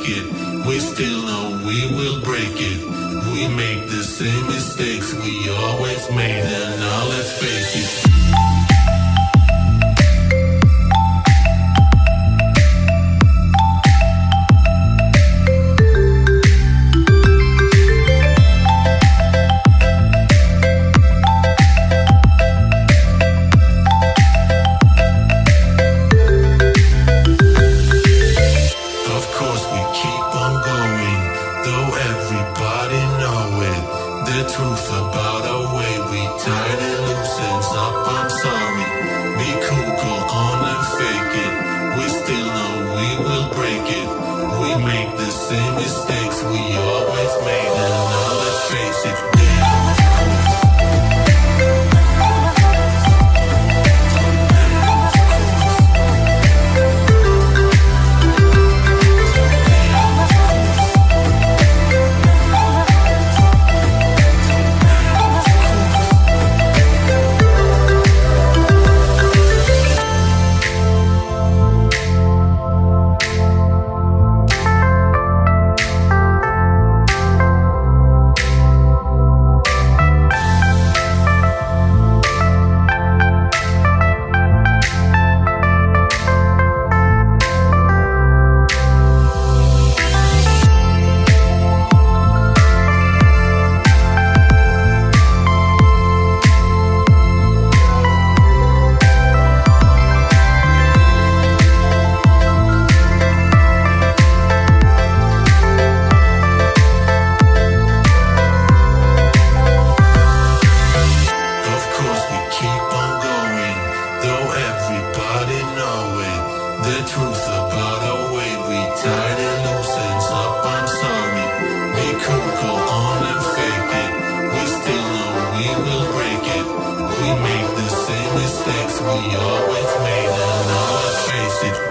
it. We still know we will break it. We make the same mistakes we always made, and now let's face it. The truth about our way we tied and loosens up. I'm sorry. Be cool, go on and fake it. We still know we will break it. We make the same mistakes we always made, and now let's face it. The truth about our way we tied and loosens up. I'm sorry. Be cool, go on and fake it. We still know we will break it. We make the same mistakes we always made, and now let's face it.